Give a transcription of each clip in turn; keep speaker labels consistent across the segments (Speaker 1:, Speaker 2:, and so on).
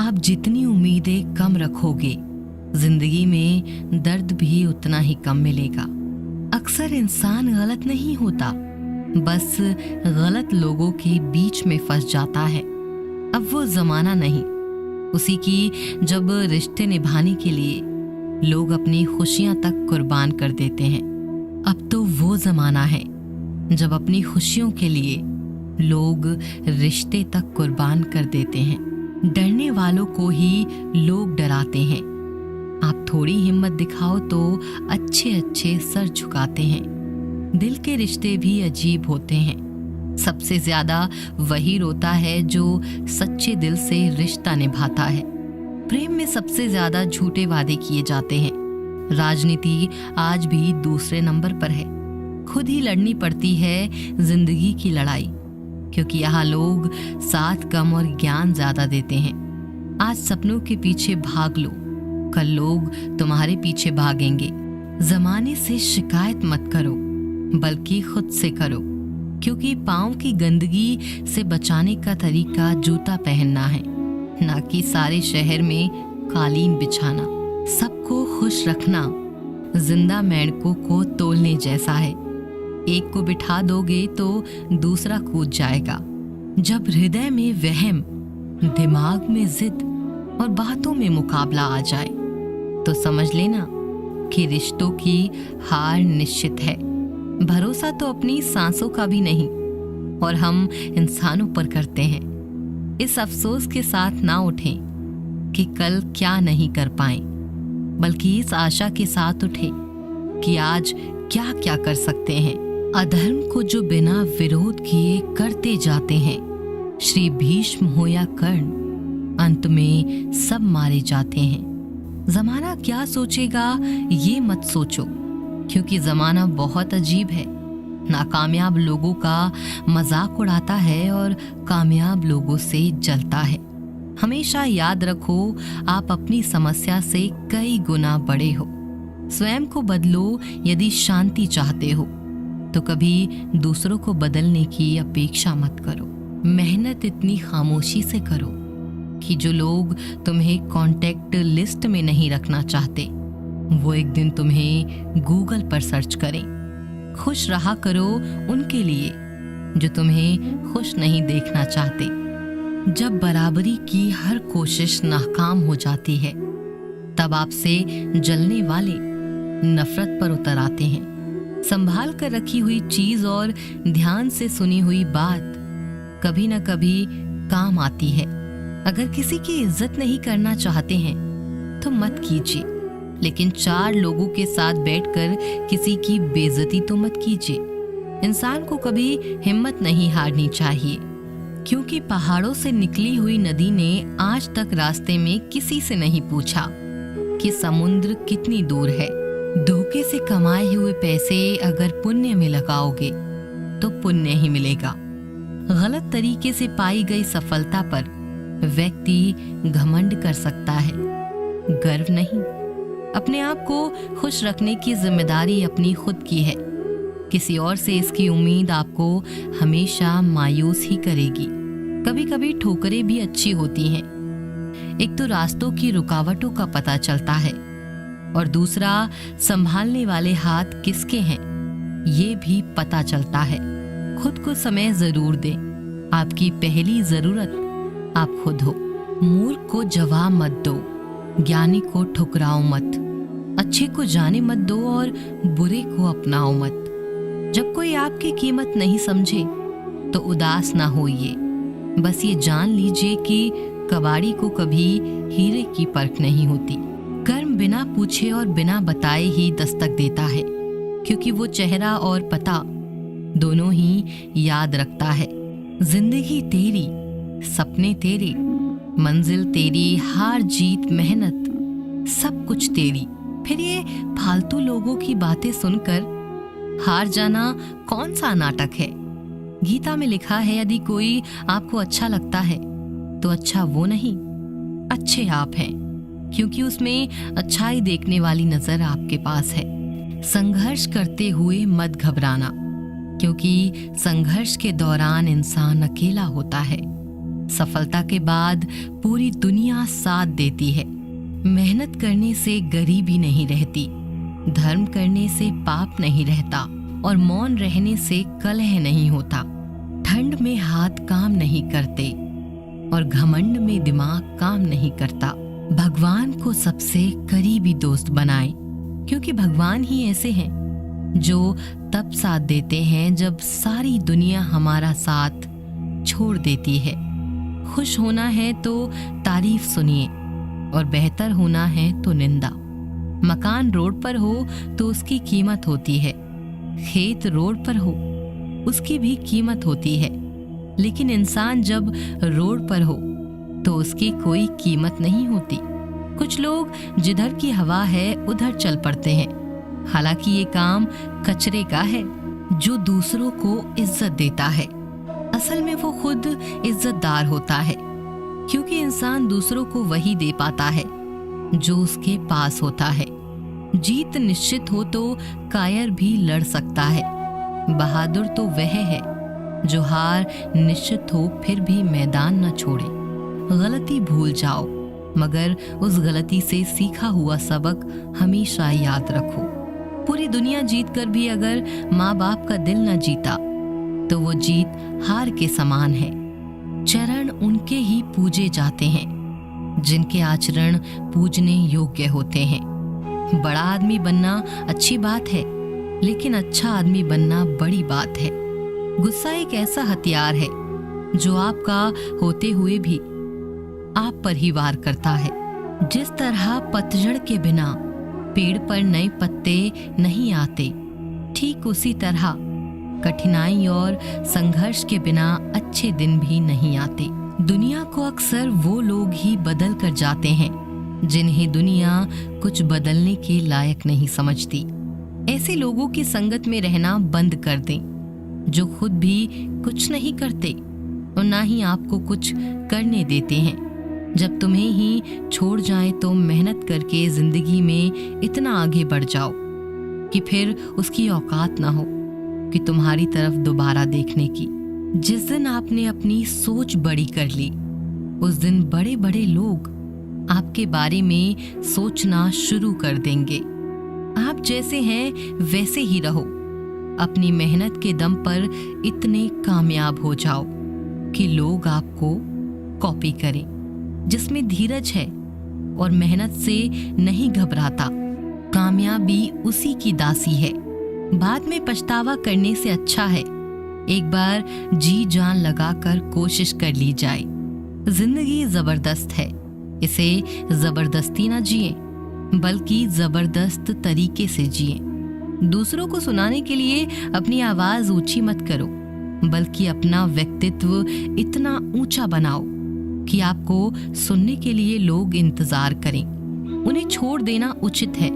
Speaker 1: आप जितनी उम्मीदें कम रखोगे, जिंदगी में दर्द भी उतना ही कम मिलेगा। अक्सर इंसान गलत नहीं होता, बस गलत लोगों के बीच में फंस जाता है। अब वो जमाना नहीं उसी की जब रिश्ते निभाने के लिए लोग अपनी खुशियां तक कुर्बान कर देते हैं। अब तो वो जमाना है जब अपनी खुशियों के लिए लोग रिश्ते तक कुर्बान कर देते हैं। डरने वालों को ही लोग डराते हैं। आप थोड़ी हिम्मत दिखाओ तो अच्छे अच्छे सर झुकाते हैं। दिल के रिश्ते भी अजीब होते हैं। सबसे ज्यादा वही रोता है जो सच्चे दिल से रिश्ता निभाता है। प्रेम में सबसे ज्यादा झूठे वादे किए जाते हैं। राजनीति आज भी दूसरे नंबर पर है। खुद ही लड़नी पड़ती है जिंदगी की लड़ाई, क्योंकि यहाँ लोग साथ कम और ज्ञान ज्यादा देते हैं। आज सपनों के पीछे भाग लो, कल लोग तुम्हारे पीछे भागेंगे। जमाने से शिकायत मत करो, बल्कि खुद से करो, क्योंकि पाँव की गंदगी से बचाने का तरीका जूता पहनना है, ना कि सारे शहर में कालीन बिछाना। सबको खुश रखना जिंदा मेंढकों को तोलने जैसा है। एक को बिठा दोगे तो दूसरा कूद जाएगा। जब हृदय में वहम, दिमाग में जिद और बातों में मुकाबला आ जाए तो समझ लेना कि रिश्तों की हार निश्चित है। भरोसा तो अपनी सांसों का भी नहीं, और हम इंसानों पर करते हैं। इस अफसोस के साथ ना उठें कि कल क्या नहीं कर पाए, बल्कि इस आशा के साथ उठें कि आज क्या क्या कर सकते हैं। अधर्म को जो बिना विरोध किए करते जाते हैं, श्री भीष्म हो या कर्ण, अंत में सब मारे जाते हैं। जमाना क्या सोचेगा ये मत सोचो, क्योंकि जमाना बहुत अजीब है। नाकामयाब लोगों का मजाक उड़ाता है और कामयाब लोगों से जलता है। हमेशा याद रखो, आप अपनी समस्या से कई गुना बड़े हो। स्वयं को बदलो यदि शांति चाहते हो, तो कभी दूसरों को बदलने की अपेक्षा मत करो। मेहनत इतनी खामोशी से करो कि जो लोग तुम्हें कांटेक्ट लिस्ट में नहीं रखना चाहते, वो एक दिन तुम्हें गूगल पर सर्च करें। खुश रहा करो उनके लिए जो तुम्हें खुश नहीं देखना चाहते। जब बराबरी की हर कोशिश नाकाम हो जाती है, तब आपसे जलने वाले नफरत पर उतर आते हैं। संभाल कर रखी हुई चीज और ध्यान से सुनी हुई बात कभी न कभी काम आती है। अगर किसी की इज्जत नहीं करना चाहते हैं तो मत कीजिए, लेकिन चार लोगों के साथ बैठकर किसी की बेइज्जती तो मत कीजिए। इंसान को कभी हिम्मत नहीं हारनी चाहिए, क्योंकि पहाड़ों से निकली हुई नदी ने आज तक रास्ते में किसी से नहीं पूछा कि समुद्र कितनी दूर है। धोखे से कमाए हुए पैसे अगर पुण्य में लगाओगे तो पुण्य ही मिलेगा। गलत तरीके से पाई गई सफलता पर व्यक्ति घमंड कर सकता है, गर्व नहीं। अपने आप को खुश रखने की जिम्मेदारी अपनी खुद की है। किसी और से इसकी उम्मीद आपको हमेशा मायूस ही करेगी। कभी कभी ठोकरें भी अच्छी होती हैं। एक तो रास्तों की रुकावटों का पता चलता है, और दूसरा संभालने वाले हाथ किसके हैं ये भी पता चलता है। खुद को समय जरूर दें। आपकी पहली जरूरत आप खुद हो। मूर्ख को जवाब मत दो, ज्ञानी को ठुकराओ मत। अच्छे को जाने मत दो और बुरे को अपनाओ मत। जब कोई आपकी कीमत नहीं समझे तो उदास ना होइए। बस ये जान लीजिए कि कबाड़ी को कभी हीरे की परख नहीं होती। कर्म बिना पूछे और बिना बताए ही दस्तक देता है, क्योंकि वो चेहरा और पता दोनों ही याद रखता है। जिंदगी तेरी, सपने तेरे, मंजिल तेरी, हार जीत मेहनत सब कुछ तेरी। फिर ये फालतू लोगों की बातें सुनकर हार जाना कौन सा नाटक है। गीता में लिखा है, यदि कोई आपको अच्छा लगता है तो अच्छा वो नहीं, अच्छे आप हैं, क्योंकि उसमें अच्छाई देखने वाली नजर आपके पास है। संघर्ष करते हुए मत घबराना, क्योंकि संघर्ष के दौरान इंसान अकेला होता है। सफलता के बाद पूरी दुनिया साथ देती है। मेहनत करने से गरीबी नहीं रहती, धर्म करने से पाप नहीं रहता और मौन रहने से कलह नहीं होता। ठंड में हाथ काम नहीं करते और घमंड में दिमाग काम नहीं करता। भगवान को सबसे करीबी दोस्त बनाएं, क्योंकि भगवान ही ऐसे हैं जो तब साथ देते हैं जब सारी दुनिया हमारा साथ छोड़ देती है। खुश होना है तो तारीफ सुनिए और बेहतर होना है तो निंदा। मकान रोड पर हो तो उसकी कीमत होती है, खेत रोड पर हो उसकी भी कीमत होती है, लेकिन इंसान जब रोड पर हो तो उसकी कोई कीमत नहीं होती। कुछ लोग जिधर की हवा है उधर चल पड़ते हैं, हालांकि ये काम कचरे का है। जो दूसरों को इज्जत देता है असल में वो खुद इज्जतदार होता है, क्योंकि इंसान दूसरों को वही दे पाता है जो उसके पास होता है। जीत निश्चित हो तो कायर भी लड़ सकता है। बहादुर तो वह है जो हार निश्चित हो फिर भी मैदान न छोड़े। गलती भूल जाओ मगर उस गलती से सीखा हुआ सबक हमेशा याद रखो। पूरी दुनिया जीत कर भी अगर माँ बाप का दिल न जीता तो वो जीत हार के समान है। चरण उनके ही पूजे जाते हैं जिनके आचरण पूजने योग्य होते हैं। बड़ा आदमी बनना अच्छी बात है, लेकिन अच्छा आदमी बनना बड़ी बात है। गुस्सा एक ऐसा हथियार है जो आपका होते हुए भी आप पर ही वार करता है। जिस तरह पतझड़ के बिना पेड़ पर नए पत्ते नहीं आते, ठीक उसी तरह कठिनाई और संघर्ष के बिना अच्छे दिन भी नहीं आते। दुनिया को अक्सर वो लोग ही बदल कर जाते हैं जिन्हें दुनिया कुछ बदलने के लायक नहीं समझती। ऐसे लोगों की संगत में रहना बंद कर दें जो खुद भी कुछ नहीं करते और ना ही आपको कुछ करने देते हैं। जब तुम्हें ही छोड़ जाएं तो मेहनत करके जिंदगी में इतना आगे बढ़ जाओ कि फिर उसकी औकात ना हो कि तुम्हारी तरफ दोबारा देखने की। जिस दिन आपने अपनी सोच बड़ी कर ली उस दिन बड़े बड़े लोग आपके बारे में सोचना शुरू कर देंगे। आप जैसे हैं वैसे ही रहो। अपनी मेहनत के दम पर इतने कामयाब हो जाओ कि लोग आपको कॉपी करें। जिसमें धीरज है और मेहनत से नहीं घबराता, कामयाबी उसी की दासी है। बाद में पछतावा करने से अच्छा है एक बार जी जान लगाकर कोशिश कर ली जाए। जिंदगी जबरदस्त है, इसे जबरदस्ती ना जिए बल्कि जबरदस्त तरीके से जिए। दूसरों को सुनाने के लिए अपनी आवाज ऊंची मत करो, बल्कि अपना व्यक्तित्व इतना ऊंचा बनाओ कि आपको सुनने के लिए लोग इंतजार करें। उन्हें छोड़ देना उचित है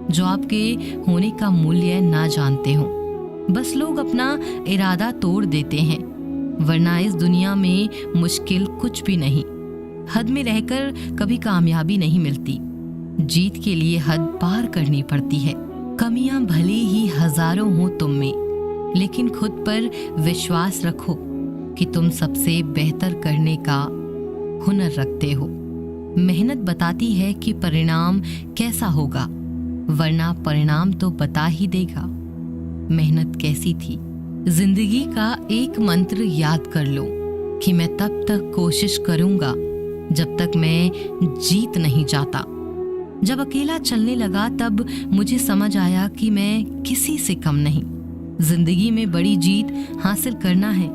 Speaker 1: जो आपके होने का मूल्य ना जानते हो। बस लोग अपना इरादा तोड़ देते हैं, वरना इस दुनिया में मुश्किल कुछ भी नहीं। हद में रहकर कभी कामयाबी नहीं मिलती, जीत के लिए हद पार करनी पड़ती है। कमियां भले ही हजारों हो तुम में, लेकिन खुद पर विश्वास रखो कि तुम सबसे बेहतर करने का हुनर रखते हो। मेहनत बताती है कि परिणाम कैसा होगा, वरना परिणाम तो बता ही देगा मेहनत कैसी थी। जिंदगी का एक मंत्र याद कर लो कि मैं तब तक कोशिश करूंगा जब तक मैं जीत नहीं जाता। जब अकेला चलने लगा तब मुझे समझ आया कि मैं किसी से कम नहीं। जिंदगी में बड़ी जीत हासिल करना है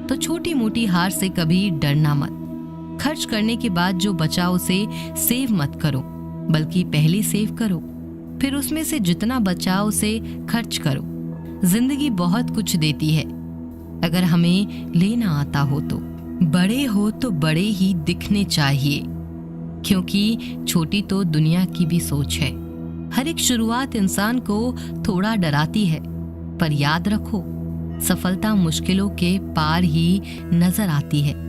Speaker 1: तो छोटी मोटी हार से कभी डरना मत। खर्च करने के बाद जो बचा उसे सेव मत करो, बल्कि पहले सेव करो, फिर उसमें से जितना बचा उसे खर्च करो। जिंदगी बहुत कुछ देती है अगर हमें लेना आता हो तो। बड़े हो तो बड़े ही दिखने चाहिए, क्योंकि छोटी तो दुनिया की भी सोच है। हर एक शुरुआत इंसान को थोड़ा डराती है, पर याद रखो सफलता मुश्किलों के पार ही नजर आती है।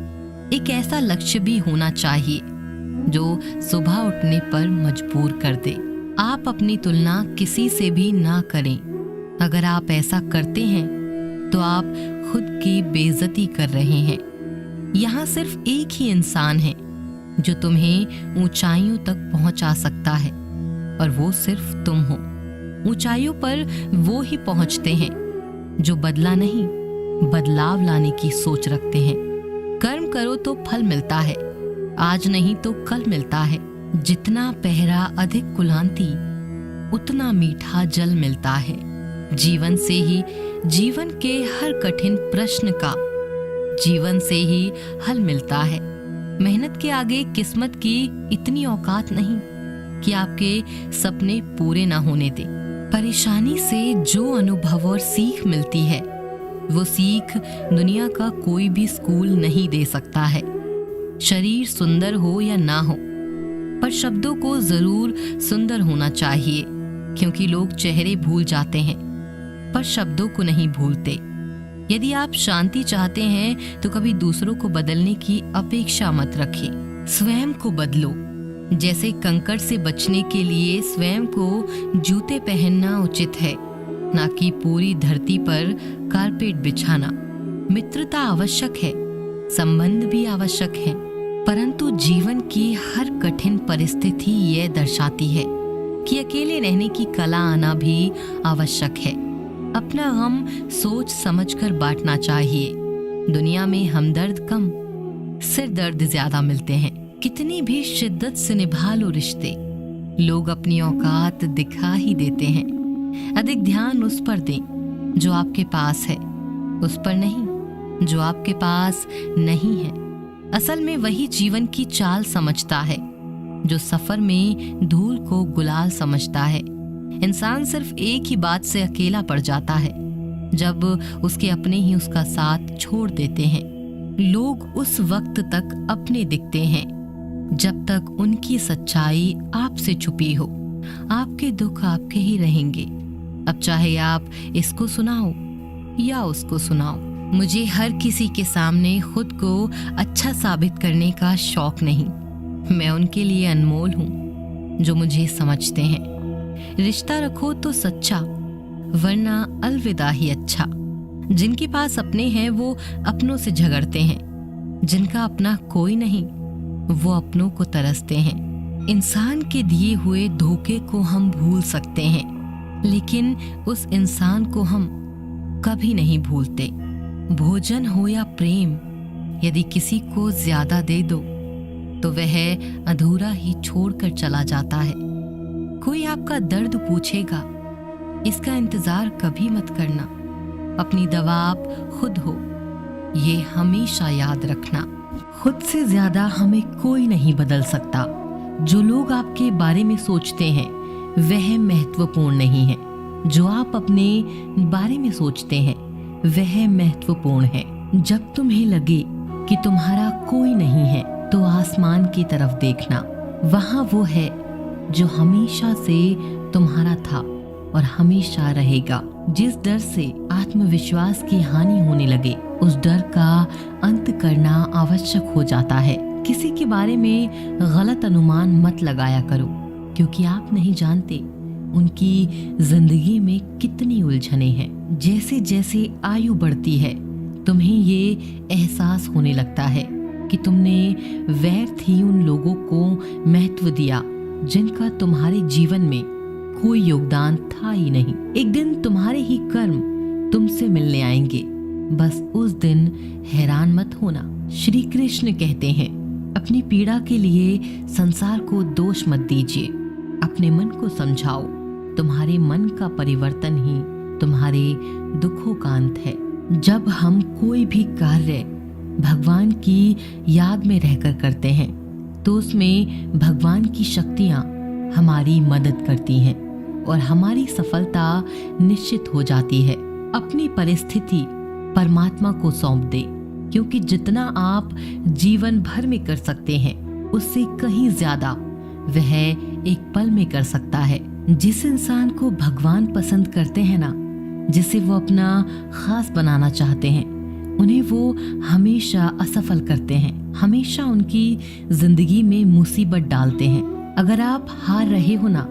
Speaker 1: एक ऐसा लक्ष्य भी होना चाहिए जो सुबह उठने पर मजबूर कर दे। आप अपनी तुलना किसी से भी ना करें। अगर आप ऐसा करते हैं तो आप खुद की बेइज्जती कर रहे हैं। यहाँ सिर्फ एक ही इंसान है जो तुम्हें ऊंचाइयों तक पहुंचा सकता है, और वो सिर्फ तुम हो। ऊंचाइयों पर वो ही पहुंचते हैं जो बदला नहीं, बदलाव लाने की सोच रखते हैं। कर्म करो तो फल मिलता है, आज नहीं तो कल मिलता है। जितना पहरा अधिक कुलांती, उतना मीठा जल मिलता है। जीवन से ही जीवन के हर कठिन प्रश्न का जीवन से ही हल मिलता है। मेहनत के आगे किस्मत की इतनी औकात नहीं कि आपके सपने पूरे ना होने दे। परेशानी से जो अनुभव और सीख मिलती है, वो सीख दुनिया का कोई भी स्कूल नहीं दे सकता है। शरीर सुंदर हो या ना हो, पर शब्दों को जरूर सुंदर होना चाहिए, क्योंकि लोग चेहरे भूल जाते हैं पर शब्दों को नहीं भूलते। यदि आप शांति चाहते हैं तो कभी दूसरों को बदलने की अपेक्षा मत रखें, स्वयं को बदलो। जैसे कंकड़ से बचने के लिए स्वयं को जूते पहनना उचित है, ना कि पूरी धरती पर कारपेट बिछाना। मित्रता आवश्यक है, संबंध भी आवश्यक है, परंतु जीवन की हर कठिन परिस्थिति यह दर्शाती है कि अकेले रहने की कला आना भी आवश्यक है। अपना गम सोच समझकर बांटना चाहिए। दुनिया में हमदर्द कम, सिर दर्द ज्यादा मिलते हैं। कितनी भी शिद्दत से निभा लो रिश्ते, लोग अपनी औकात दिखा ही देते हैं। अधिक ध्यान उस पर दें जो आपके पास है, उस पर नहीं जो आपके पास नहीं है। असल में वही जीवन की चाल समझता है जो सफर में धूल को गुलाल समझता है। इंसान सिर्फ एक ही बात से अकेला पड़ जाता है, जब उसके अपने ही उसका साथ छोड़ देते हैं। लोग उस वक्त तक अपने दिखते हैं जब तक उनकी सच्चाई आपसे छुपी हो। आपके दुख आपके ही रहेंगे, अब चाहे आप इसको सुनाओ या उसको सुनाओ। मुझे हर किसी के सामने खुद को अच्छा साबित करने का शौक नहीं। मैं उनके लिए अनमोल हूँ जो मुझे समझते हैं। रिश्ता रखो तो सच्चा, वरना अलविदा ही अच्छा। जिनके पास अपने हैं वो अपनों से झगड़ते हैं, जिनका अपना कोई नहीं वो अपनों को तरसते हैं। इंसान के दिए हुए धोखे को हम भूल सकते हैं, लेकिन उस इंसान को हम कभी नहीं भूलते। भोजन हो या प्रेम, यदि किसी को ज्यादा दे दो तो वह अधूरा ही छोड़कर चला जाता है। कोई आपका दर्द पूछेगा, इसका इंतजार कभी मत करना। अपनी दवा आप खुद हो, ये हमेशा याद रखना। खुद से ज्यादा हमें कोई नहीं बदल सकता। जो लोग आपके बारे में सोचते हैं वह महत्वपूर्ण नहीं है, जो आप अपने बारे में सोचते हैं वह महत्वपूर्ण है। जब तुम्हें लगे कि तुम्हारा कोई नहीं है तो आसमान की तरफ देखना, वहां वो है जो हमेशा से तुम्हारा था और हमेशा रहेगा। जिस डर से आत्मविश्वास की हानि होने लगे, उस डर का अंत करना आवश्यक हो जाता है। किसी के बारे में गलत अनुमान मत लगाया करो, क्योंकि आप नहीं जानते उनकी जिंदगी में कितनी उलझने हैं। जैसे जैसे आयु बढ़ती है, तुम्हें ये एहसास होने लगता है कि तुमने व्यर्थ ही उन लोगों को महत्व दिया जिनका तुम्हारे जीवन में कोई योगदान था ही नहीं। एक दिन तुम्हारे ही कर्म तुमसे मिलने आएंगे, बस उस दिन हैरान मत होना। श्री कृष्ण कहते हैं, अपनी पीड़ा के लिए संसार को दोष मत दीजिए, अपने मन को समझाओ। तुम्हारे मन का परिवर्तन ही तुम्हारे दुखों का अंत है। जब हम कोई भी कार्य भगवान की याद में रहकर करते हैं तो उसमें भगवान की शक्तियां हमारी मदद करती हैं और हमारी सफलता निश्चित हो जाती है। अपनी परिस्थिति परमात्मा को सौंप दे, क्योंकि जितना आप जीवन भर में कर सकते हैं उससे कहीं ज्यादा वह एक पल में कर सकता है। जिस इंसान को भगवान पसंद करते हैं ना, जिसे वो अपना खास बनाना चाहते हैं, उन्हें वो हमेशा असफल करते हैं, हमेशा उनकी जिंदगी में मुसीबत डालते हैं। अगर आप हार रहे हो ना,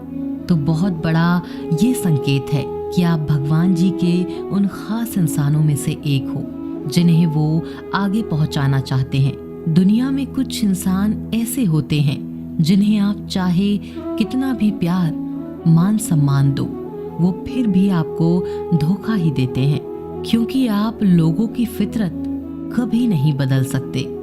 Speaker 1: तो बहुत बड़ा ये संकेत है कि आप भगवान जी के उन खास इंसानों में से एक हो जिन्हें वो आगे पहुंचाना चाहते हैं। दुनिया में कुछ इंसान ऐसे होते हैं जिन्हें आप चाहे कितना भी प्यार, मान सम्मान दो, वो फिर भी आपको धोखा ही देते हैं, क्योंकि आप लोगों की फितरत कभी नहीं बदल सकते।